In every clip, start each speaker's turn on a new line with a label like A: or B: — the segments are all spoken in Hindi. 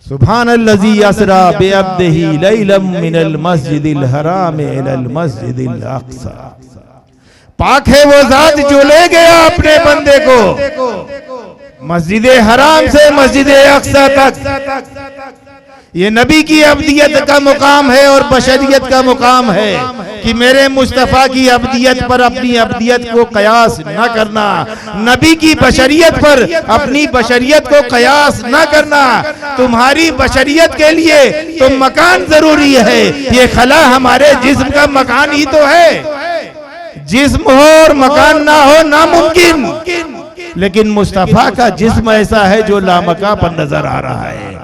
A: सुब्हानल्लज़ी अस्रा बिअब्दिही लैलम मिनल मस्जिदिल हराम इलल मस्जिदिल अक़सा। पाक है वो जात जो ले गया अपने बंदे को मस्जिद हराम से मस्जिद अक़सा तक। ये नबी की अब्दियत का मुकाम है और बशरियत का मुकाम है कि मेरे मुस्तफ़ा की अब्दियत पर अपनी अब्दियत को कयास न करना, नबी की बशरियत पर अपनी बशरियत को कयास न करना। तुम्हारी बशरियत के लिए तो मकान जरूरी है, ये खला हमारे जिस्म का मकान ही तो है। जिस्म हो और मकान ना हो नामुमकिन, लेकिन मुस्तफ़ा का जिस्म ऐसा है जो लामका पर नजर आ रहा है।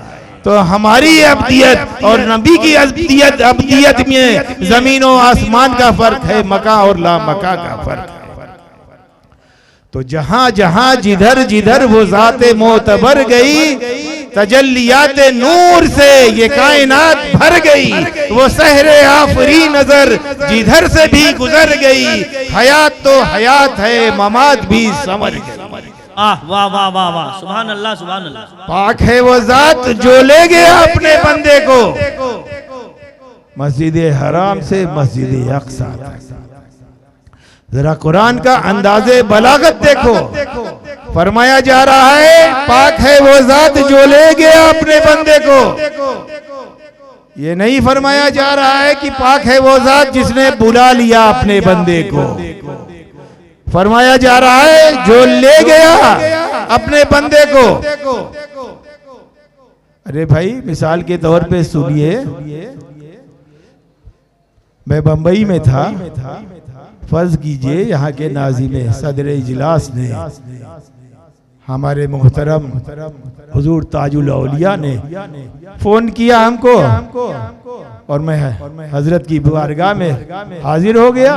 A: तो हमारी अब्दियत और नबी की अब्दियत में जमीन और आसमान का फर्क है, मका और लामका का फर्क है। तो जहां जहां जिधर जिधर वो ज़ाते मोतबर गई, तजल्लियात नूर से ये कायनात भर गई। वो सहरे आफरी नजर जिधर से भी गुजर गई। हयात तो हयात है, ममात भी समझ गई।
B: वाह वाह वाह वाह वाह, सुभान अल्लाह सुभान अल्लाह।
A: पाक है वो जात जो ले गया अपने बंदे को मस्जिद हराम से मस्जिद अक़सा तक। जरा कुरान का अंदाजे बलागत देखो। फरमाया जा रहा है पाक है वो जात जो ले गया अपने बंदे को। ये नहीं फरमाया जा रहा है कि पाक है वो जात जिसने बुला लिया अपने बंदे को। फरमाया जा रहा है जो ले गया अपने बंदे को। अरे भाई मिसाल के तौर पे सुनिए, मैं बंबई में था। फर्ज कीजिए यहाँ के नाज़िम सदर इजलास ने, हमारे मोहतरम हुजूर ताजुल औलिया ने फोन किया हमको और मैं हजरत की बारगाह में हाजिर हो गया।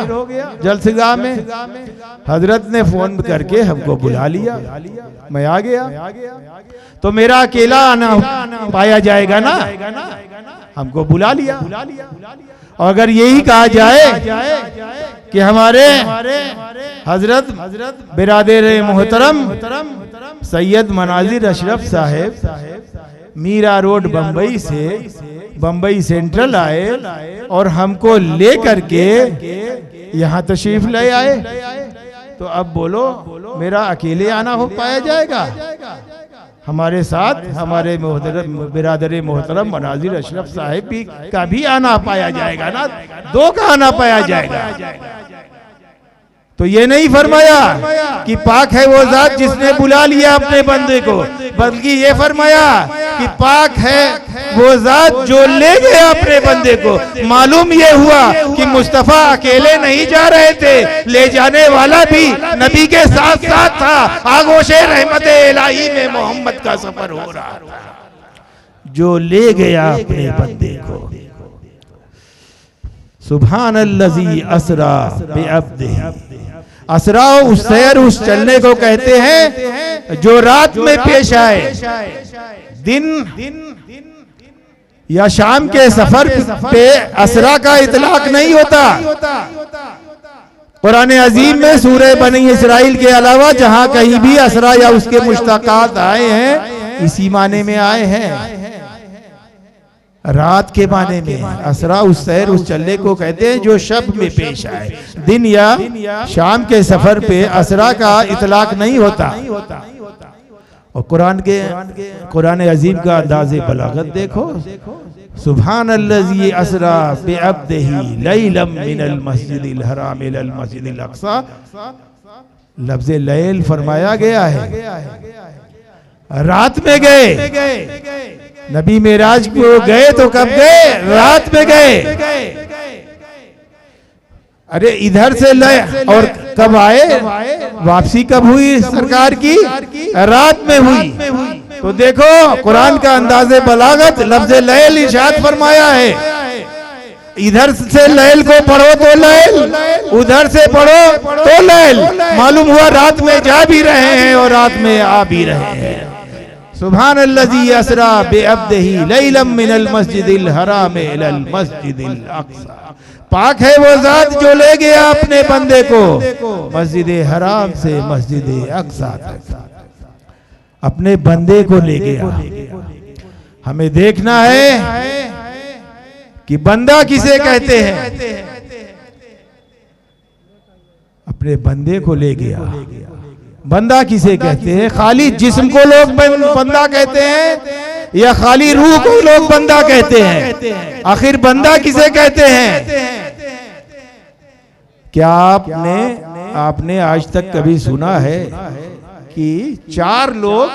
A: जलसगाह में हजरत ने फोन करके हमको बुला लिया, मैं आ गया। तो मेरा अकेला आना पाया जाएगा ना, हमको बुला लिया। और अगर यही कहा जाए कि हमारे हजरत बिरादर मोहतरम सैयद मनाजिर अशरफ साहब मीरा रोड बंबई से बंबई सेंट्रल आए और हमको ले करके यहाँ तशरीफ ले आए, तो अब बोलो मेरा अकेले आना हो पाया जाएगा? हमारे साथ हमारे बिरादर मोहतरम मनाजिर अशरफ साहब भी का भी आना पाया जाएगा ना, दो का आना पाया जाएगा। तो ये नहीं फरमाया कि पाक है वो जात जिसने बुला लिया अपने बंदे को, बल्कि ये फरमाया कि पाक है वो जात जो ले गया अपने बंदे को। मालूम ये हुआ कि मुस्तफ़ा अकेले नहीं जा रहे थे, ले जाने वाला भी नबी के साथ साथ था। आगोशे रहमते इलाही में मोहम्मद का सफर हो रहा था, जो ले गया अपने बंदे को। सुब्हानल्लज़ी अस्रा बिअब्दिही। असरा उस सैर उस चलने को कहते हैं जो रात में पेश आए। दिन या शाम के सफर पे असरा का इतलाक नहीं होता। कुरान अजीम में सूरह बनी इसराइल के अलावा जहां कहीं भी असरा या उसके मुश्तकात आए हैं, इसी माने में आए हैं, रात के माने में। असरा उस सैर उस चलने को कहते हैं जो शब में पेश आए। दिन या शाम के सफर पे असरा का इतलाक नहीं होता। और कुरान अजीम का अंदाज़े बलागत देखो। सुब्हानल्लज़ी अस्रा बिअब्दिही लैलम मिनल मस्जिदिल हराम इलल मस्जिदिल अक़सा। लफ्ज़ लैल फरमाया गया है, रात में गए। नबी मेराज को गए तो कब गए? रात में गए। अरे इधर से लय और कब आए? वापसी कब हुई सरकार की? रात में हुई। तो देखो कुरान का अंदाज़े बलागत, लफ्ज़ लैल इरशाद फरमाया है। इधर से लैल को पढ़ो तो लैल, उधर से पढ़ो तो लैल। मालूम हुआ रात में जा भी रहे हैं और रात में आ भी रहे हैं। सुब्हानल्लज़ी अस्रा बिअब्दिही लैलम मिनल मस्जिदिल हराम इलल मस्जिदिल अक़सा। पाक है वो जात जो ले गया अपने बंदे को मस्जिद हराम से मस्जिद अक़सा तक। अपने बंदे को ले गया। हमें देखना है कि बंदा किसे कहते हैं। अपने बंदे को ले गया। बंदा किसे कहते हैं? खाली जिस्म को लोग बंदा कहते हैं या खाली रूह को लोग बंदा कहते हैं? आखिर बंदा किसे कहते हैं? क्या आपने आज तक कभी सुना है कि 4 लोग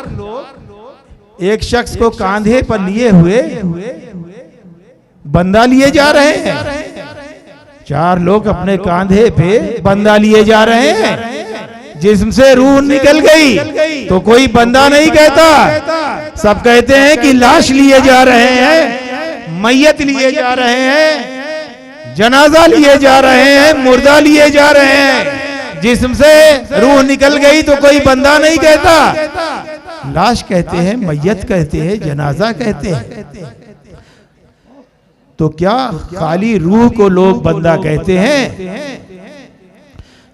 A: एक शख्स को कांधे पर लिए हुए बंदा लिए जा रहे हैं? 4 लोग अपने कांधे पे बंदा लिए जा रहे हैं। जिस्म से रूह निकल गई तो कोई बंदा नहीं कहता, सब कहते हैं कि लाश लिए जा रहे हैं, मैयत लिए जा रहे हैं, जनाजा लिए जा रहे हैं, मुर्दा लिए जा रहे हैं। जिस्म से रूह निकल गई तो कोई बंदा नहीं कहता, लाश कहते हैं, मैयत कहते हैं, जनाजा कहते हैं। तो क्या खाली रूह को लोग बंदा कहते हैं?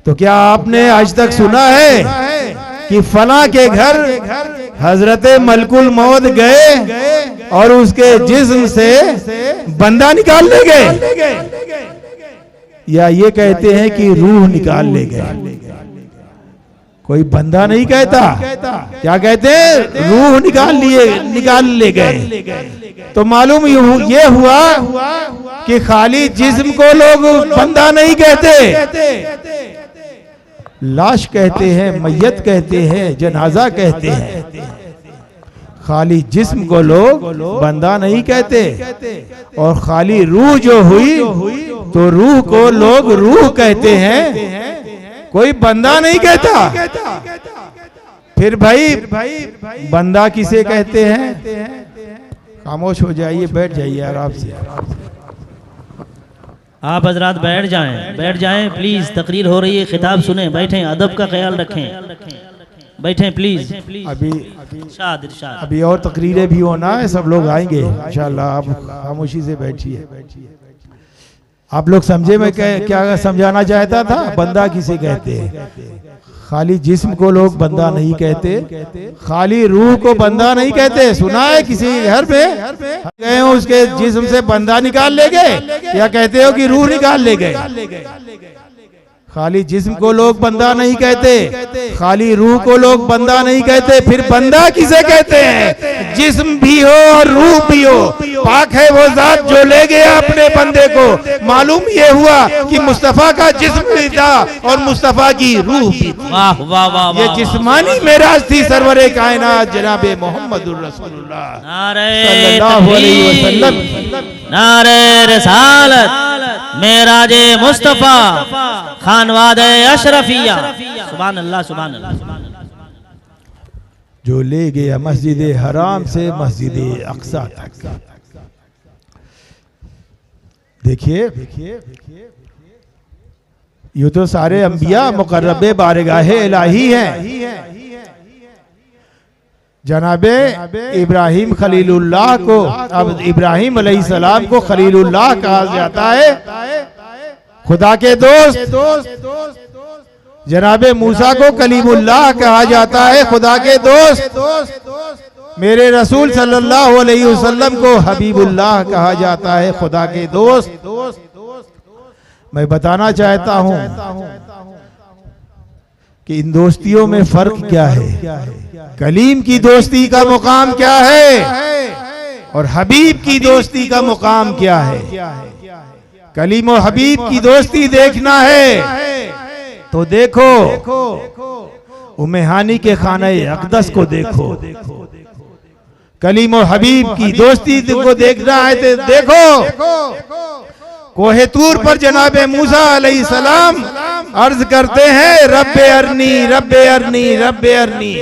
A: तो क्या आपने आज तक सुना है कि फला के घर हजरत मलकुल मौत गए और उसके जिस्म से बंदा निकाल ले गए? या ये कहते हैं कि रूह निकाल ले गए? कोई बंदा नहीं कहता, क्या कहते हैं? रूह निकाल ले गए। तो मालूम ये हुआ कि खाली जिस्म को लोग बंदा नहीं कहते, लाश कहते हैं, मैयत कहते हैं, जनाजा कहते हैं। खाली जिस्म को लोग बंदा नहीं कहते। और खाली रूह जो हुई तो रूह को लोग रूह कहते हैं, कोई बंदा नहीं कहता। फिर भाई बंदा किसे कहते हैं? खामोश हो जाइए, बैठ जाइए आराम से।
B: आप हजरात बैठ जाएं प्लीज। तकरीर हो रही है, खिताब सुने, बैठें, अदब का ख्याल रखें, बैठें प्लीज।
A: अभी और तकरीरें भी होना है, सब लोग आएंगे इंशाल्लाह। आप खामोशी से बैठिए। आप लोग समझे मैं क्या समझाना चाहता था? बंदा किसे कहते हैं? खाली जिस्म को लोग बंदा नहीं कहते, खाली रूह को बंदा नहीं कहते। सुना है किसी घर पे गए हो, उसके जिस्म से बंदा निकाल ले गए, या कहते हो कि रूह निकाल ले गए? खाली जिस्म को लोग बंदा नहीं कहते, खाली रूह को लोग बंदा नहीं कहते। फिर बंदा किसे कहते हैं? जिस्म भी हो और रूह भी हो, पाक है वो जात जो ले गया अपने बंदे को। मालूम ये हुआ कि मुस्तफा का जिस्म भी था और मुस्तफा की रूह भी थी।
B: वाह वाह वाह,
A: ये जिस्मानी मेराज थी सरवरे कायनात जनाबे मोहम्मदुर रसूलुल्लाह सल्लल्लाहु अलैहि वसल्लम।
B: नारे रिसालत, मेराजे मुस्तफा, खानवादे अशरफिया। सुभान अल्लाह, सुभान अल्लाह।
A: जो ले गया मस्जिद हराम से मस्जिद अक्सा तक। देखिए ये तो सारे अंबिया मुकर्रबे बारगाहे इलाही हैं। जनाबे इब्राहिम खलीलुल्लाह को, अब इब्राहिम अलैहिस्सलाम को खलीलुल्लाह कहा जाता है, खुदा के दोस्त। जनाबे मूसा को कलीमुल्लाह कहा जाता है, खुदा के दोस्त। मेरे रसूल सल्लल्लाहु अलैहि वसल्लम को हबीबुल्लाह कहा जाता है, खुदा के दोस्त। मैं बताना चाहता हूं कि इन दोस्तियों में फर्क क्या है। कलीम की दोस्ती का मुकाम क्या है और हबीब की दोस्ती का मुकाम क्या है। कलीम और हबीब की दोस्ती देखना है तो देखो उम्मे हानी के खाने अक़दस को देखो। कलीम और हबीब की दोस्ती को देखना है तो देखो कोहे तूर पर जनाबे मूसा अलैहिस्सलाम अर्ज करते हैं, रब्बे अरनी रब्बे अरनी रब्बे अरनी,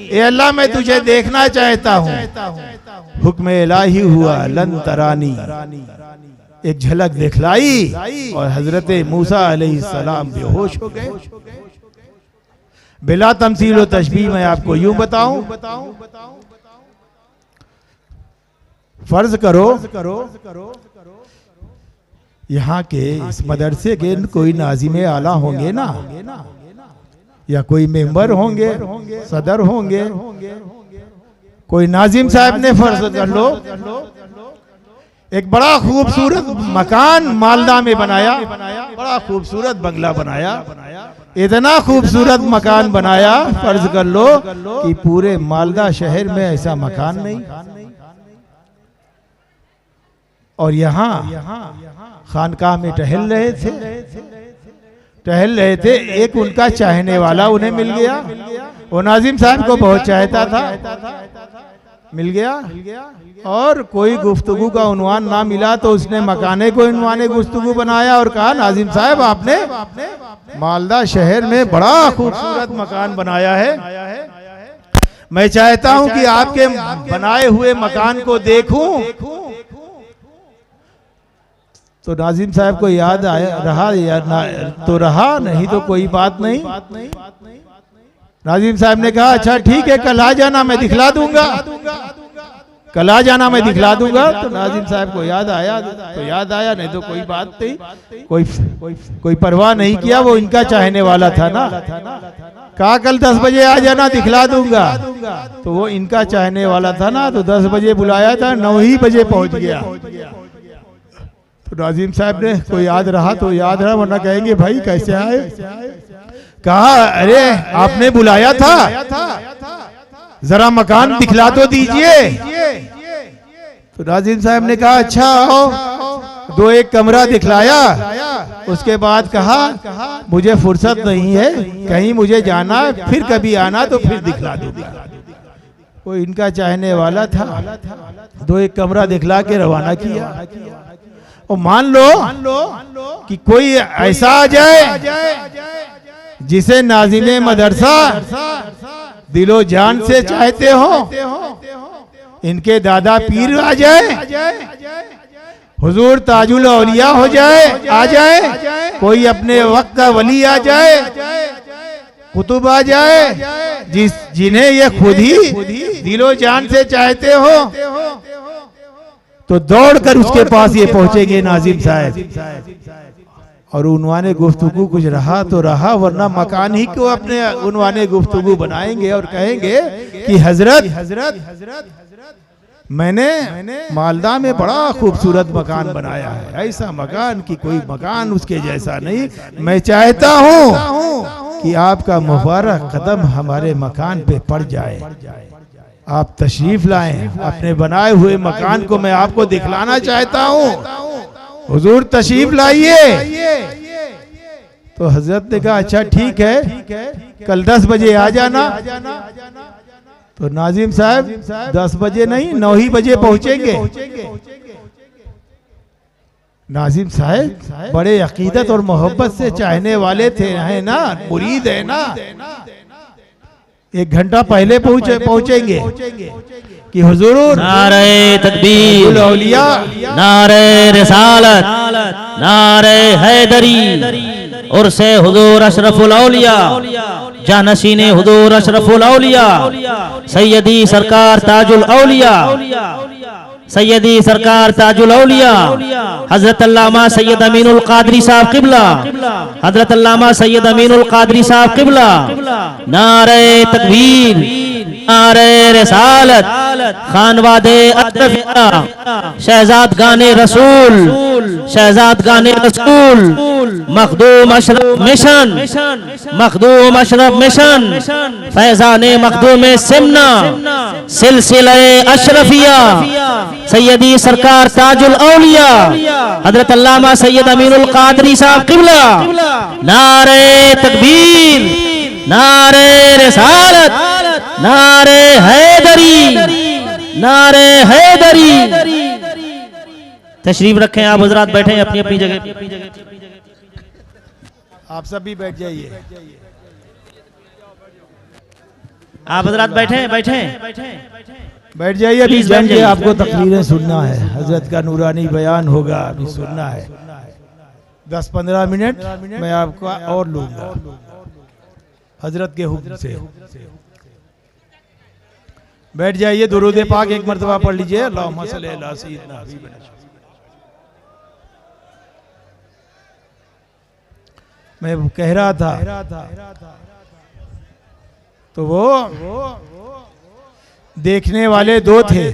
A: ए अल्लाह मैं तुझे देखना चाहता हूँ। हुक्म इलाही हुआ लन तरानी, एक झलक दिखलाई और हजरत मूसा अलैहिस्सलाम बेहोश हो गए। बिला तमसील व तशबीह मैं आपको यूं बताऊं, फर्ज करो यहाँ के इस मदरसे के कोई नाज़िम आला होंगे ना, या कोई मेंबर होंगे, सदर होंगे, कोई नाजिम साहब ने फर्ज कर लो एक बड़ा खूबसूरत मकान मालदा में बनाया, बड़ा खूबसूरत बंगला बनाया, इतना खूबसूरत मकान बनाया, फर्ज कर लो कि पूरे मालदा शहर में ऐसा मकान नहीं। और यहाँ खानकाह में टहल रहे थे, एक उनका चाहने वाला उन्हें मिल गया। वो नाजिम साहब को बहुत चाहता था, मिल गया। और कोई गुफ्तगू का उन्वान ना मिला तो उसने मकाने को उन्वाने गुफ्तगू बनाया और कहा, नाजिम साहब आपने मालदा शहर में बड़ा खूबसूरत मकान बनाया है, मैं चाहता हूं कि आपके बनाए हुए मकान को देखूं। तो नाजिम साहब को याद आया, रहा या तो रहा, नहीं तो कोई बात नहीं। नाजिम साहब ने कहा, अच्छा ठीक है, कल आ जाना, मैं दिखला दूंगा, कल आ जाना, मैं दिखला दूंगा। तो नाजिम साहब को याद आया तो याद आया, नहीं तो कोई बात नहीं, कोई परवाह नहीं किया, वो इनका चाहने वाला था ना। कहा कल 10 बजे आ जाना, दिखला दूंगा। तो वो इनका चाहने वाला था ना, तो 10 बजे बुलाया था, 9 ही बजे पहुंच गया। तो नाजिम साहब ने को याद रहा तो याद रहा, वरना कहेंगे भाई कैसे आए। कहा अरे आपने बुलाया था, जरा मकान दिखला तो दीजिए। तो नाजिम साहब ने कहा अच्छा आओ, 2-1 कमरा दिखलाया। उसके बाद कहा मुझे फुर्सत नहीं है, कहीं मुझे जाना है, फिर कभी आना तो फिर दिखला दूंगा। वो इनका चाहने वाला था, 2-1 कमरा दिखला के रवाना किया। और मान लो कि कोई ऐसा आ जाए जिसे नाज़िमे मदरसा दिलो जान से चाहते हो, इनके दादा पीर आ जाए, हुजूर ताजुल औलिया हो जाए, आ जाए, कोई अपने वक्त का वली आ जाए, कुतुब आ जाए, जिन्हें ये खुद ही दिलो जान से चाहते हो, तो दौड़कर उसके पास ये पहुंचेंगे नाजिम साहब। और उन्वाने गुफ्तगू कुछ रहा तो रहा, वरना मकान ही को अपने उन्वाने गुफ्तगू बनाएंगे और कहेंगे कि हजरत मैंने मालदा में बड़ा खूबसूरत मकान बनाया है, ऐसा मकान कि कोई मकान उसके जैसा नहीं। मैं चाहता हूं कि आपका मुबारक कदम हमारे मकान पे पड़ जाए, आप तशरीफ लाएं, अपने बनाए हुए मकान को मैं आपको दिखलाना चाहता हूं, हुजूर तशरीफ लाइए। तो हजरत ने कहा अच्छा ठीक है, कल 10 बजे आ जाना। तो नाजिम साहब 10 बजे नहीं 9 ही बजे पहुंचेंगे। नाजिम साहब बड़े अकीदत और मोहब्बत से चाहने वाले थे, है ना, मुरीद है ना। 1 घंटा पहले पहुंचेंगे कि हुजूर
B: नारे तकबीर,
A: औलिया,
B: नारे रिसालत, नारे हैदरी, उर्से हुजूर अशरफुल औलिया, जानशीने हुजूर अशरफुल औलिया, सैयदी सरकार ताजुल औलिया, सैयदी सरकार ताजुल औलिया, हजरत अल्लामा सैयद अमीनुल कादरी साहब किबला, हजरत अल्लामा सैयद अमीनुल कादरी साहब किबला, नारे तकबीर, नारे रिसालत, खानवादे अशरफिया, शहजाद गाने रसूल, शहजाद गाने रसूल, मखदूम अशरफ मिशन, मखदूम अशरफ मिशन, फैजाने मखदूम सिमना, सिलसिले अशरफिया, सैयदी सरकार ताजुल औलिया, हजरत अल्लामा सैयद अमीनुल कादरी साहब किबला, नारे तकबीर, नारे रिसालत, नारे हैदरी, नारे हैदरी। तशरीफ रखें आप हजरात, बैठे अपनी अपनी जगह।
A: आप सब भी बैठ जाइए।
B: आप हजरात बैठे
A: बैठ जाइए, अभी जम के आपको तकरीरें सुनना है, हजरत का नूरानी बयान होगा, अभी सुनना है। 10-15 मिनट मैं आपको और लूंगा हजरत के हुक्म से। बैठ जाइए, दुरूद पाक एक मर्तबा पढ़ लीजिए। अल्लाहुम्मा सल्ली अला सय्यिदिना हबीबिना। मैं कह रहा था तो वो देखने वाले दो थे,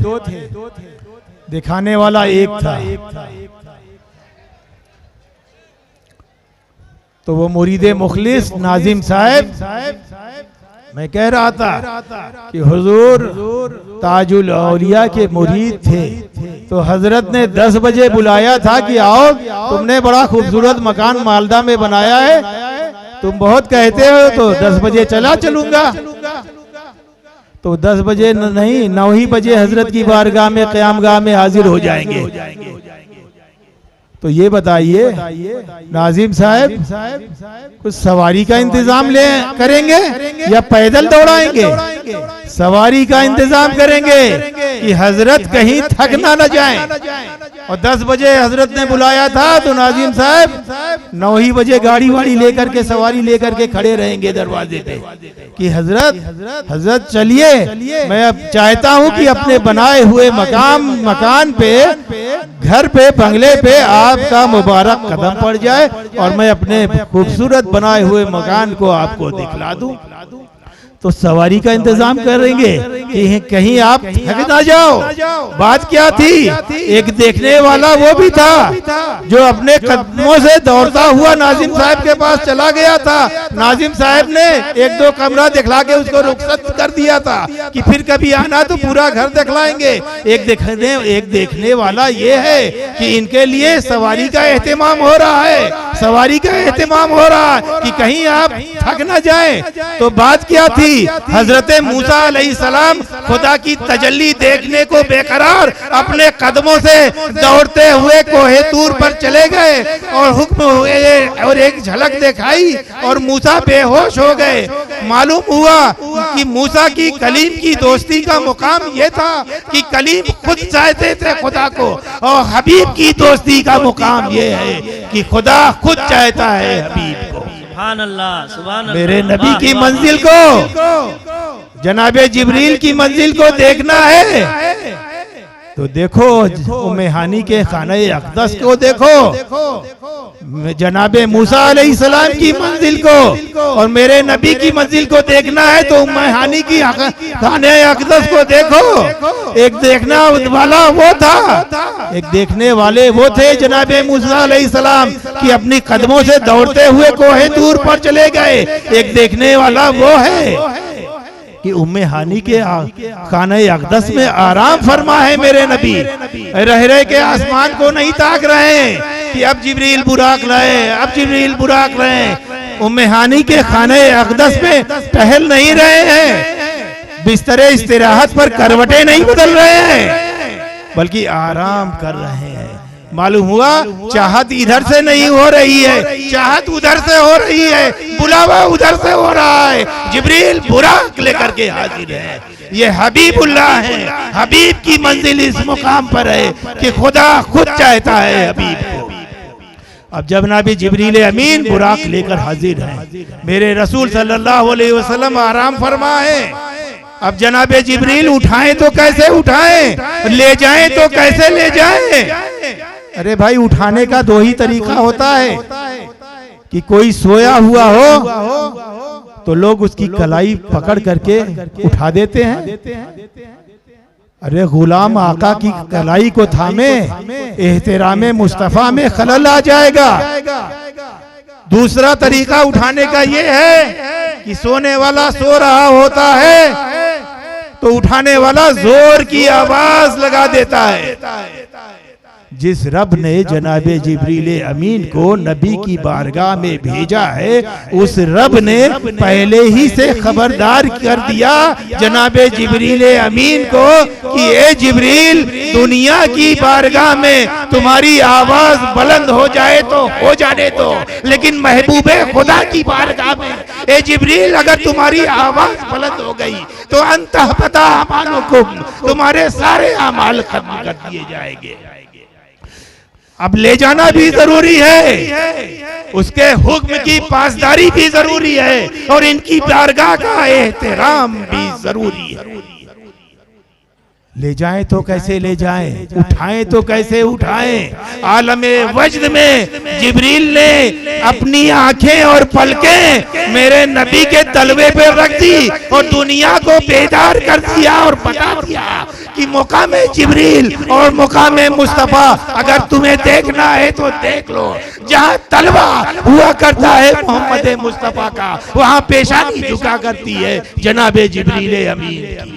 A: दिखाने वाला एक था। तो वो मुरीदे मुखलिस नाजिम साहब, मैं कह रहा था कि हुजूर ताजुल औलिया के मुरीद थे, तो हजरत ने 10 बजे बुलाया था कि आओ, तुमने बड़ा खूबसूरत मकान मालदा में बनाया है, तुम बहुत कहते हो, तो 10 बजे चलूंगा। तो 10 बजे नहीं, 9 ही बजे हजरत की बारगाह में क़यामगाह में हाजिर हो जाएंगे। तो ये बताइए नाजिम साहब कुछ सवारी का इंतजाम करेंगे या पैदल दौड़ाएंगे? सवारी का इंतजाम करेंगे कि हजरत कहीं थक ना जाएं। और 10 बजे हजरत ने बुलाया था, तो नाजिम साहब 9 ही बजे गाड़ी वाड़ी लेकर के, सवारी लेकर के खड़े रहेंगे दरवाजे पे कि हजरत चलिए, मैं अब चाहता हूं कि अपने बनाए हुए मकान पे, घर पे, बंगले पे आपका मुबारक कदम पड़ जाए और मैं अपने खूबसूरत बनाए हुए मकान को आपको दिखला दूं। तो सवारी का इंतजाम करेंगे कि कहीं आप थक ना जाओ। बात क्या थी? एक देखने वाला वो भी था जो अपने कदमों से दौड़ता हुआ नाजिम साहब के पास चला गया था। नाजिम साहब ने 1-2 कमरा दिखला के उसको रुखसत कर दिया था कि फिर कभी आना तो पूरा घर दिखलाएंगे। एक देखने वाला ये है कि इनके लिए सवारी का एहतमाम हो रहा है, सवारी का एहतमाम हो रहा है कि कहीं आप थक ना जाएं। तो बात क्या थी? हजरत मूसा अलैहिस्सलाम खुदा की तजल्ली देखने को बेकरार अपने कदमों से दौड़ते हुए कोहे तूर पर चले गए और हुक्म हुए और एक झलक दिखाई और मूसा बेहोश हो गए। मालूम हुआ कि मूसा की कलीम की दोस्ती का मुकाम ये था कि कलीम खुद चाहते थे खुदा को, और हबीब की दोस्ती का मुकाम ये है कि खुदा खुद चाहता है हबीब को।
B: सुभान अल्लाह, सुभान अल्लाह।
A: मेरे नबी की मंजिल को, जनाबे जिब्रील की मंजिल को देखना है तो देखो उम्मे हानी के खाने अक़दस को देखो, जनाबे मूसा अलैहिस्सलाम की मंजिल को, और मेरे नबी की मंजिल को देखना है तो उम्मे हानी की खाने अक़दस को देखो। एक देखना वाला वो था, एक देखने वाले वो थे जनाबे मूसा अलैहिस्सलाम कि अपनी कदमों से दौड़ते हुए कोहे तूर पर चले गए। एक देखने वाला वो है कि उम्मे हानी के खाने अक़दस में आराम फरमा है मेरे नबी। रह के आसमान को नहीं ताक रहे हैं कि अब जिब्रील बुराक लाए, अब जिब्रील बुराक लाए। उम्मे हानी के खाने अक़दस में टहल नहीं रहे हैं, बिस्तरे इस्तिराहत पर करवटें नहीं बदल रहे हैं, बल्कि आराम कर रहे हैं। मालूम हुआ चाहत इधर से नहीं हो रही है, चाहत उधर से हो रही है, बुलावा उधर से हो रहा है। जिब्रील बुराक लेकर के हाजिर है। ये हबीबुल्लाह है, हबीब की मंजिल इस मुकाम पर है कि खुदा खुद चाहता है हबीब को। अब जब नबी जिब्रील अमीन बुराक लेकर हाजिर है, मेरे रसूल सल्लल्लाहु अलैहि वसल्लम आराम फरमाए। अब जनाबे जिब्रील उठाएं तो कैसे उठाएं, ले जाएं तो कैसे ले जाएं? अरे भाई, उठाने का 2 ही तरीका होता है कि कोई सोया हुआ हो तो लोग उसकी कलाई पकड़ करके उठा देते हैं। अरे गुलाम आका की कलाई को थामे, एहतरामे मुस्तफा में खलल आ जाएगा। दूसरा तरीका उठाने का ये है कि सोने वाला सो रहा होता है तो उठाने वाला जोर की आवाज लगा देता है। जिस रब ने जनाबे जिब्रील अमीन को नबी की बारगाह में भेजा है, उस रब ने पहले ही से खबरदार कर दिया जनाबे जिब्रील अमीन को कि ए जिब्रील, दुनिया की बारगाह में तुम्हारी आवाज बुलंद हो जाए तो हो जाने दो, लेकिन महबूबे खुदा की बारगाह में ए जिब्रील अगर तुम्हारी आवाज बुलंद हो गई तो अंतः पता अमानुकुम, तुम्हारे सारे अमाल खत्म कर दिए जाएंगे। अब ले जाना भी जरूरी है, उसके हुक्म की पासदारी भी जरूरी है, और इनकी बारगाह का एहतराम भी जरूरी है। ले जाएं तो कैसे ले जाएं, उठाएं तो कैसे उठाएं। आलमे वजद में जिब्रील ने अपनी आंखें और पलकें मेरे नबी के तलवे पे रख दी और दुनिया को बेदार कर दिया और बता दिया कि मुकामे जिब्रील और मुकामे मुस्तफा अगर तुम्हें देखना है तो देख लो। जहां तलवा हुआ करता है मोहम्मद मुस्तफा का, वहां पेशानी झुका करती है जनाबे जिब्रील अमीन की।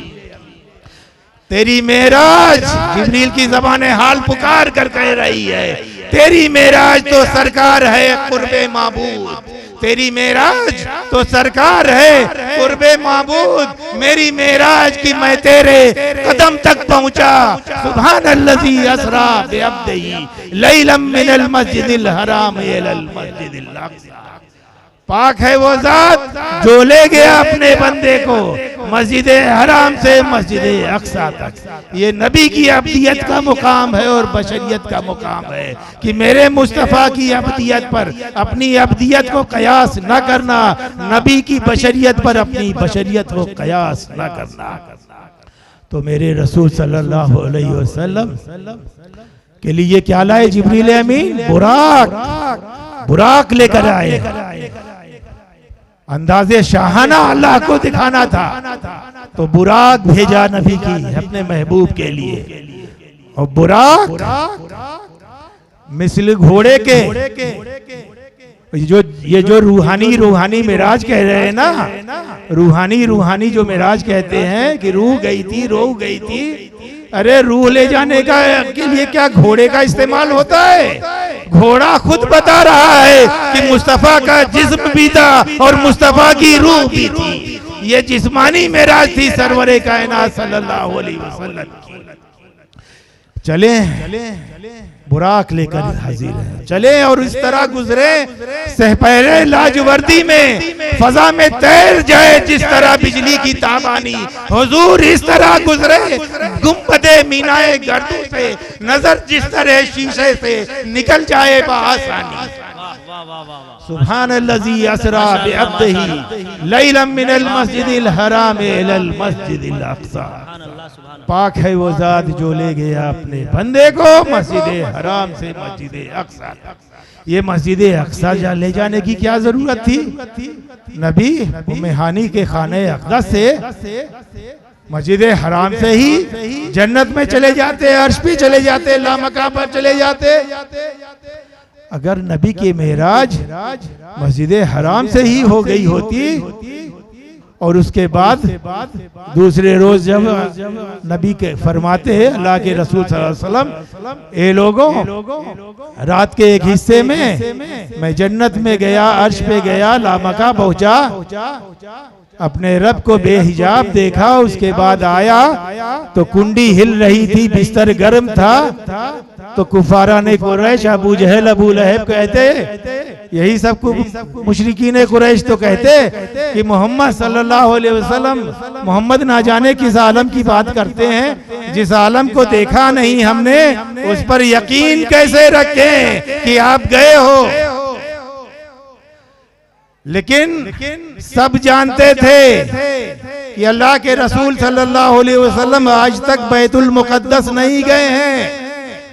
A: तेरी मेराज, जिब्रील की ज़बान हाल पुकार कर कह रही है, तेरी मेराज तो सरकार है कुर्बे माबूद, तेरी मेराज तो सरकार है कुर्बे माबूद। मेरी मेराज की मैं तेरे कदम तक पहुंचा। सुभानल्लज़ी असरा बिअब्दिही लैलम मिनल मस्जिदिल हराम इलल मस्जिदिल अक़सा। पाक है वो जात जो ले गया अपने बंदे को मस्जिद हराम से मस्जिद अक्सा तक। ये नबी की अब्दियत का मुकाम है और बशरियत का मुकाम है कि मेरे मुस्तफ़ा की अब्दियत पर अपनी अब्दियत को कयास न करना, नबी की बशरियत पर अपनी बशरियत को कयास न करना। तो मेरे रसूल सल्लल्लाहु अलैहि वसल्लम के लिए क्या लाए जिब्रील अमीन? बुराक, बुराक लेकर आए। अंदाजे शाहाना अल्लाह को दिखाना था तो बुराक भेजा नबी की अपने महबूब के लिए। और बुराक मिसल घोड़े के, जो रूहानी मिराज कह रहे हैं ना, रूहानी जो मिराज कहते हैं कि रूह गई थी, रूह गई थी। अरे रूह ले जाने का के लिए क्या घोड़े का इस्तेमाल होता है? घोड़ा खुद बता रहा है कि मुस्तफा का जिस्म भी था और मुस्तफा की रूह भी थी। ये जिस्मानी मेराज थी सरवरे कायनात सल्लल्लाहु अलैहि वसल्लम की। चले बुराक लेकर हाजिर है, चले और इस तरह गुजरे सहपहरे लाजवर्दी में, फजा में तैर जाए जिस तरह बिजली की ताबानी। हुजूर इस तरह गुजरे गुंबदे मीनाए गर्दों से, नजर जिस तरह शीशे से निकल जाए बआसानी। सुभानल्लज़ी असरा बिअब्दिही लैलम मिनल मस्जिदिल हराम इलल मस्जिदिल अक़सा। पाक है वो जात जो ले गया अपने बंदे को मस्जिद हराम से मस्जिद अक़सा। ये मस्जिद अक़सा ले जाने की क्या जरूरत थी? नबी उम्मे हानी के खाने अक़दस से मस्जिद हराम से ही जन्नत में चले जाते, अर्श पे चले जाते, लामका पर चले जाते। अगर नबी के मेराज मस्जिद हराम से ही हो गई होती और उसके बाद दूसरे रोज जब नबी के फरमाते हैं अल्लाह के रसूल सल्लल्लाहु अलैहि वसल्लम, ए लोगों रात के एक हिस्से में मैं जन्नत में गया, अर्श पे गया, लामका पहुंचा, अपने रब को बेहिजाब देखा, उसके बाद आया तो कुंडी हिल रही थी, बिस्तर गर्म था। तो कुफारा ने कुरैश, अबू जहल, अबू लहब कहते, यही सब मुशरिकीन कुरैश तो कहते कि मोहम्मद सल्लल्लाहु अलैहि वसल्लम, मोहम्मद ना जाने किस आलम की बात करते हैं, जिस आलम को देखा नहीं हमने उस पर यकीन कैसे रखें कि आप गए हो। लेकिन सब जानते थे कि अल्लाह के रसूल सल्लल्लाहु अलैहि वसल्लम आज तक बैतुल मुक़द्दस नहीं गए हैं।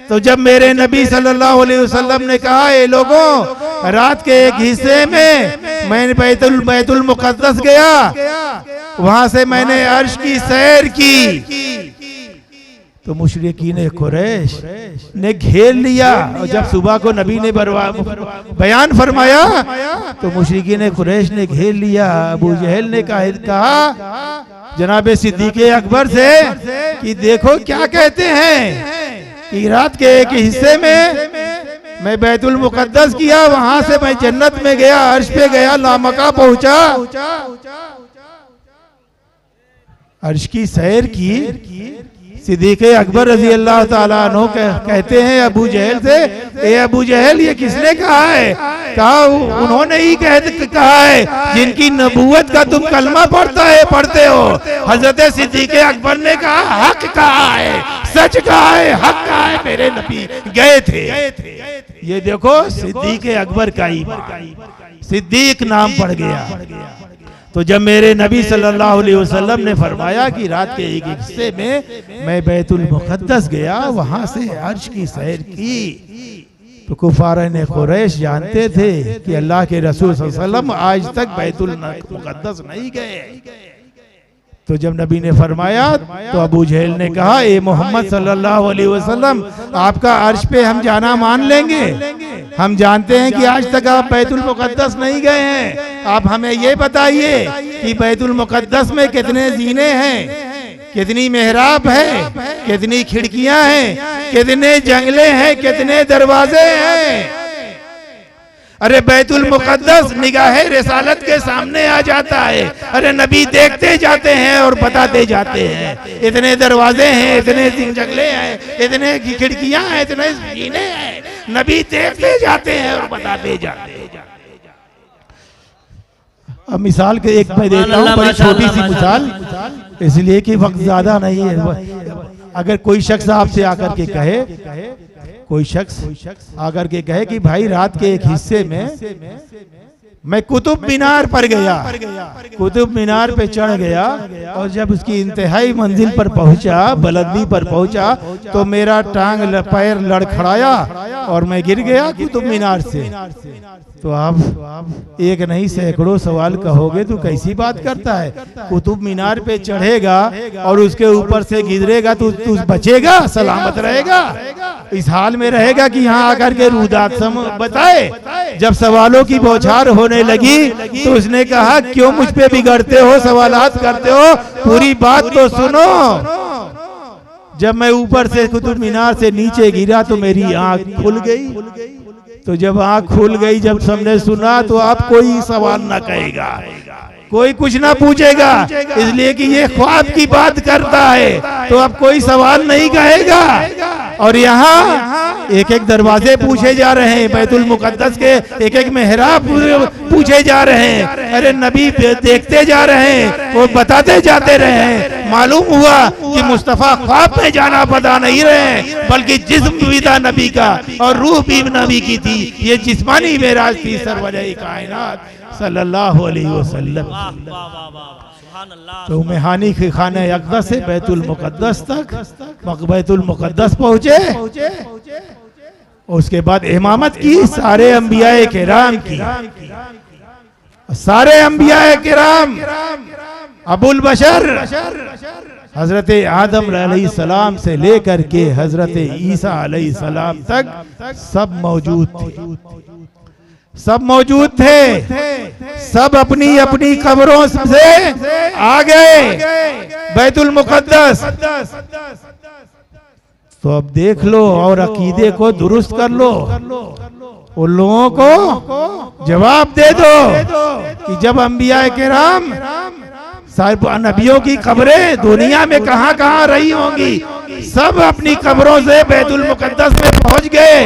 A: तो जब मेरे नबी सल्लल्लाहु अलैहि वसल्लम ने कहा, ए लोगों रात के एक हिस्से में मैं बैतुल मुक़द्दस गया, वहां से मैंने अर्श की सैर की, तो मुशरिकीन कुरैश ने घेर लिया। और जब सुबह को नबी ने बयान फरमाया तो मुशरिकीन कुरैश ने घेर लिया। अबू जहल ने कहा जनाबे सिद्दीक़ अकबर से कि देखो क्या कहते हैं कि रात के एक हिस्से में मैं बैतुल मुक़द्दस किया, वहां से मैं जन्नत में गया, अर्श पे गया, लामका पहुंचा, अर्श की सैर की। सिद्दीक़ अकबर रज़ी अल्लाह ताला अन्हु कहते हैं अबू जहल से, ए अबू जहल ये किसने कहा है? कहा उन्होंने ही कहा है जिनकी नबूवत का तुम कलमा पढ़ते हो। हजरत सिद्दीक़ अकबर ने कहा हक कहा है, सच कहा है, हक कहा है, मेरे नबी गए थे। ये देखो सिद्दीक़ अकबर का ईमान, सिद्दीक नाम पड़ गया। तो जब मेरे नबी सल्लल्लाहु अलैहि वसल्लम ने फरमाया कि रात के एक हिस्से में मैं बैतुल मुक़द्दस गया, वहां से अर्श की सैर की, तो कुफार कुरैश जानते थे कि अल्लाह के रसूल सल्लल्लाहु अलैहि वसल्लम आज तक बैतुल मुक़द्दस नहीं गए। तो जब नबी ने फरमाया तो अबू जहल ने कहा, ए मोहम्मद सल्लल्लाहु अलैहि वसल्लम, आपका अर्श पे हम जाना मान लेंगे, हम जानते हैं कि आज तक आप बैतुल मुक़द्दस नहीं गए हैं, आप हमें ये बताइए कि बैतुल मुक़द्दस में कितने जीने हैं, कितनी मेहराब है, कितनी खिड़कियां हैं, कितने जंगले हैं, कितने दरवाजे हैं। अरे बैतुल मुक़द्दस निगाहे रिसालत के सामने आ जाता है, अरे नबी देखते जाते हैं और बताते जाते हैं, इतने दरवाजे हैं, इतने जंगले हैं, इतने खिड़कियां हैं, इतने जीने हैं, नबी देखते जाते हैं और बताते जाते हैं। अब मिसाल के एक मैं देता हूँ, बड़ी छोटी सी मिसाल, इसलिए कि वक्त ज्यादा नहीं है। अगर कोई शख्स आपसे आकर के कहे, कोई शख्स आकर के कहे कि भाई रात के एक हिस्से में मैं कुतुब मीनार पर गया, कुतुब मीनार पे चढ़ गया और जब उसकी इंतहाई मंजिल पर पहुंचा, बुलंदी पर पहुंचा, तो मेरा टांग पैर लड़खड़ाया और मैं गिर गया कुतुब मीनार से। तो आप एक नहीं सैकड़ों सवाल कहोगे तो कैसी बात करता है, कुतुब मीनार पे चढ़ेगा और उसके ऊपर से गिरेगा तो तू बचेगा, सलामत रहेगा, इस हाल में रहेगा कि यहाँ आकर के रूदात बताए। जब सवालों की बौछार होने लगी तो उसने कहा, क्यों मुझ पे बिगड़ते हो, सवालात करते हो, पूरी बात तो सुनो। जब मैं ऊपर से कुतुब मीनार से नीचे गिरा तो मेरी आंख खुल गई। तो जब आंख खुल गई, जब सबने सुना, तो आप कोई सवाल ना कहेगा, कोई कुछ ना पूछेगा, इसलिए कि ये ख्वाब की बात करता है, तो अब कोई सवाल नहीं कहेगा। और यहाँ एक एक दरवाजे पूछे जा रहे हैं, बैतुल मुक़द्दस के एक एक मेहराब पूछे जा रहे हैं, अरे नबी देखते जा रहे हैं, वो बताते जाते रहे हैं। मालूम हुआ कि मुस्तफ़ा ख्वाब में जाना पता नहीं रहे, बल्कि जिस्म भी था नबी का और रूह भी नबी की थी, ये जिस्मानी मेराज थी सरवरे कायनात सल्लल्लाहु अलैहि वसल्लम। तो मेहानी के खाने अक़दा से बैतुल मुक़द्दस तक, बैतुल मुक़द्दस पहुंचे, उसके बाद इमामत की सारे अंबियाए किराम की, सारे अंबियाए किराम, अबुल बशर हजरत आदम अलैहिस्सलाम से लेकर के हजरत ईसा अलैहिस्सलाम तक सब मौजूद थे, सब मौजूद थे, सब अपनी अपनी कब्रों से आ गए बैतुल मुक़द्दस। तो अब देख लो और अकीदे को दुरुस्त कर लो, उन लोगों को जवाब दे दो कि जब अंबिया किराम साहिब नबियों की कब्रें दुनिया में कहां कहां रही होंगी, सब अपनी कब्रों से बैतुल मुक़द्दस में पहुंच गए।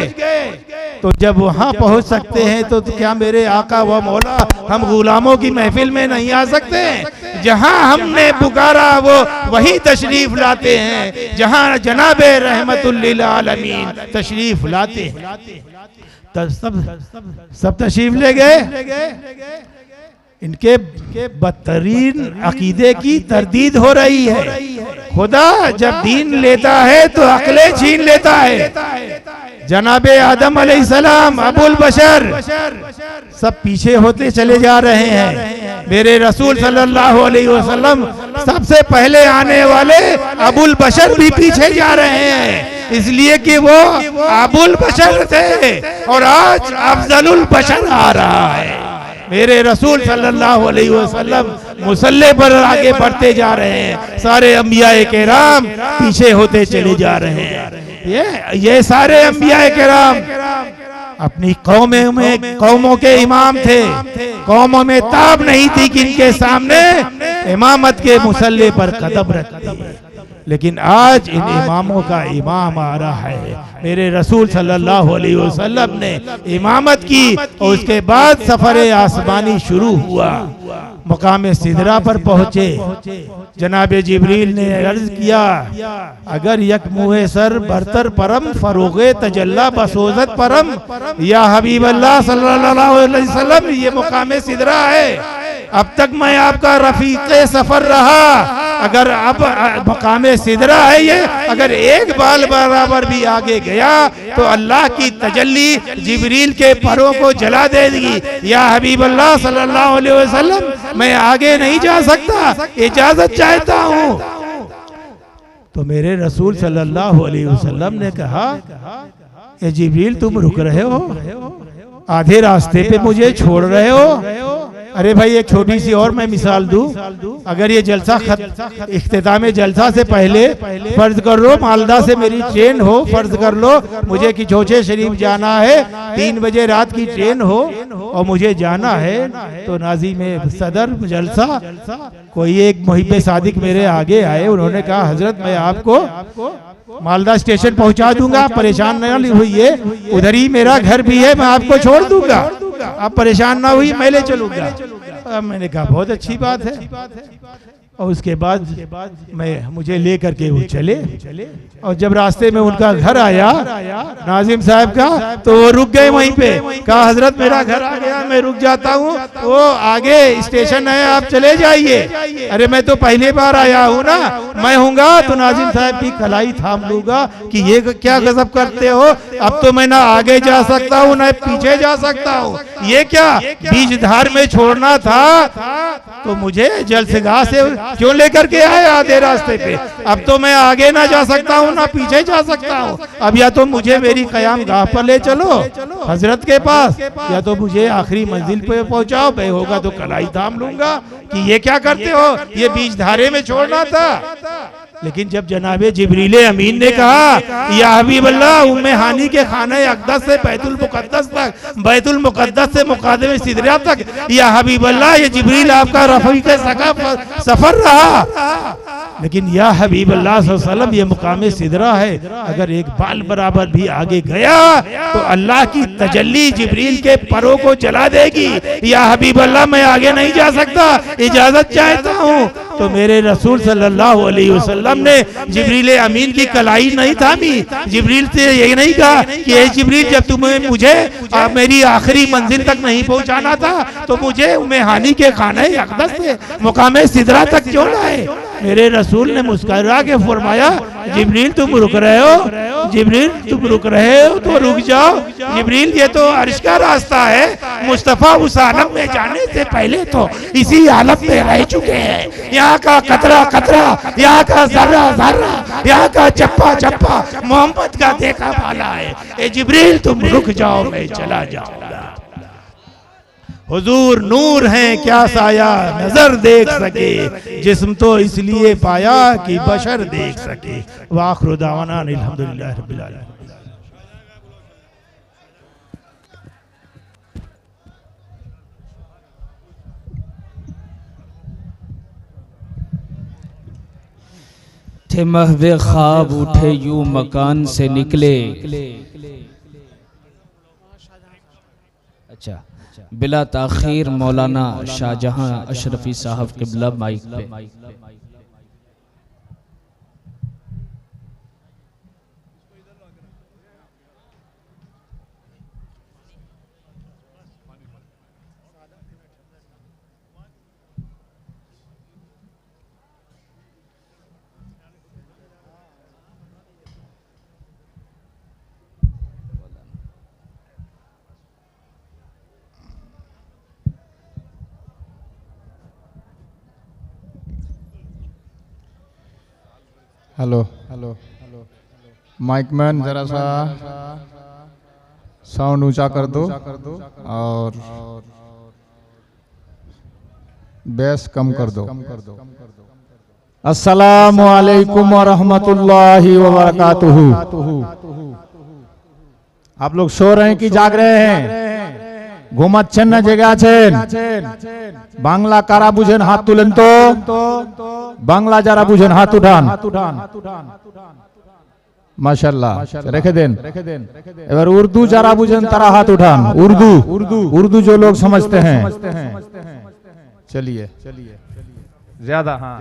A: तो जब वहां पहुंच सकते हैं तो क्या मेरे आका व मौला हम गुलामों की महफिल में नहीं आ सकते? जहां हमने पुकारा वो वही तशरीफ लाते हैं, जहां जनाबे रहमतुल लिल आलमीन तशरीफ लाते हैं। सब तशरीफ ले गए। इनके बदतरीन अकीदे की तरदीद हो रही है। खुदा जब दीन लेता है तो अक्लें छीन लेता है। जनाबे आदम अलैहिस्सलाम, अबुल बशर सब पीछे होते चले जा रहे हैं। मेरे रसूल सल्लल्लाहु अलैहि वसल्लम सबसे पहले आने वाले अबुल बशर भी पीछे जा रहे हैं, इसलिए कि वो अबुल बशर थे और आज अफजलुल बशर आ रहा है। मेरे रसूल सल्लल्लाहु अलैहि वसल्लम मुसल्ले पर आगे बढ़ते जा रहे हैं, सारे अंबियाए किराम पीछे होते चले जा रहे हैं। ये सारे अंबियाए किराम अपनी कौमों के इमाम थे। कौमों में ताब नहीं थी कि इनके सामने इमामत के मुसल्ले पर कदम रखते, लेकिन आज इन इमामों का इमाम आ रहा है। मेरे रसूल सल्लल्लाहु अलैहि वसल्लम ने इमामत की और उसके बाद सफर आसमानी शुरू हुआ। मुकाम सिदरा पर पहुंचे, जनाबे जिब्रील ने अर्ज किया, अगर यक मुहे सर बरतर परम फरोगे तजल्ला बसोजत परम, या हबीब अल्लाह सल्लल्लाहु अलैहि वसल्लम ये मुकाम सिदरा है। अब तक मैं आपका रफीक़े सफर रहा, अगर अब मकामे सिदरा है ये, अगर एक बाल बराबर भी आगे गया तो अल्लाह की तजल्ली जिब्रील के परों को जला देगी। या हबीब अल्लाह सल्लल्लाहु अलैहि वसल्लम, मैं आगे नहीं जा सकता, इजाजत चाहता हूँ। तो मेरे रसूल सल्लल्लाहु अलैहि वसल्लम ने कहा, ये जिब्रील तुम रुक रहे हो, आधे रास्ते पे मुझे छोड़ रहे हो। अरे भाई एक छोटी सी और मैं मिसाल दूं, अगर ये जलसा इख्तिताम जलसा से पहले फर्ज कर लो मालदा से मेरी ट्रेन हो, फर्ज कर लो मुझे किचोचे शरीफ जाना है, 3 बजे रात की ट्रेन हो और मुझे जाना है, तो नाजी में सदर जलसा कोई एक मुहिब्बे सादिक मेरे आगे आए, उन्होंने कहा हजरत मैं आपको मालदा स्टेशन पहुंचा दूंगा, परेशान न हुई, उधर ही मेरा घर भी है, मैं आपको छोड़ दूंगा, आप परेशान ना हुई, मैं ले चलूंगा। मैंने कहा बहुत अच्छी बात है। और उसके बाद मुझे ले करके वो चले, और जब रास्ते में उनका घर आया नाजिम साहब का, तो वो रुक गए वहीं पे, कहा हजरत मेरा घर आ गया, मैं रुक जाता हूँ, वो आगे स्टेशन है आप चले जाइए। अरे मैं तो पहली बार आया हूँ ना, मैं हूँगा तो नाजिम साहब की कलाई थाम लूंगा कि ये क्या गजब करते हो, अब तो मैं ना आगे जा सकता हूँ ना पीछे जा सकता हूँ, ये क्या बीच धार में छोड़ना था तो मुझे जलसगाह से क्यों लेकर के आए आधे रास्ते पे, अब तो मैं आगे ना जा सकता हूँ ना पीछे जा सकता हूँ, अब या तो मुझे मेरी कयाम गाह पर ले चलो हजरत के पास, या तो मुझे आखिरी मंजिल पे पहुंचाओ, मैं होगा तो कलाई थाम लूंगा कि ये क्या करते हो, ये बीच धारे में छोड़ना था। लेकिन जब जनाबे जिब्रील अमीन ने कहा या हबीब अल्लाह, उम्मे हानी के खाने अक़दस से बैतुल मुक़द्दस तक, बैतुल मुक़द्दस से मुक़ादमे सिदरा तक, या हबीब अल्लाह ये जिब्रील आपका रफ़ीक़े सफर रहा, लेकिन या हबीब अल्लाह सल्लल्लाहु अलैहि वसल्लम ये मुकामे सिदरा है, अगर एक बाल बराबर भी आगे गया तो अल्लाह की तजल्ली जिब्रील के परों को जला देगी। या हबीब अल्लाह मैं आगे नहीं जा सकता, इजाजत चाहता हूँ। तो मेरे रसूल सल्लल्लाहु अलैहि वसल्लम ने जिब्रील अमीन की कलाई नहीं थामी, जिब्रील से ये नहीं कहा कि ए जिब्रील जब तुम्हें मुझे मेरी आखिरी मंजिल तक नहीं पहुंचाना था तो मुझे उम्मे हानी के खाने अक़दस से मुकामे सिदरा तक क्यों लाए। मेरे रसूल ने मुस्कुरा के फरमाया जिब्रील तुम रुक रहे हो, जिब्रील तुम रुक रहे हो तो रुक जाओ, जिब्रील ये तो अर्श का रास्ता है, मुस्तफ़ा उस आलम में जाने से पहले तो इसी आलम में रह चुके हैं, यहाँ का कतरा कतरा, यहाँ का जर्रा जर्रा, यहाँ का चप्पा चप्पा मोहम्मद का देखा वाला है। ए जिब्रील तुम रुक जाओ मैं चला जाऊंगा। हुजूर नूर हैं क्या साया नजर देख सके, जिस्म तो इसलिए पाया कि बशर देख सके। वाखिरु दावाना अल्हम्दुलिल्लाहि रब्बिल आलमीन।
C: थे महवे ख्वाब उठे यूं मकान से निकले, अच्छा बिला ताखीर मौलाना शाहजहां अशरफी साहब क़िबला माइक पे।
D: हेलो हेलो माइक मैन जरा सा साउंड ऊंचा कर दो और बेस कम कर दो। अस्सलामु अलैकुम व रहमतुल्लाहि व बरकातुहू। आप लोग सो रहे हैं कि जाग रहे हैं? घुमाচ্ছেন না জেগে আছেন? বাংলা কারা বুঝেন হাত তুলেন তো। বাংলা যারা বুঝেন হাত উঠান। মাশাআল্লাহ রেখে দেন। এবার উর্দू যারা বুঝেন তারা হাত উঠান। उर्दू जो लोग समझते हैं चलिए ज्यादा हाँ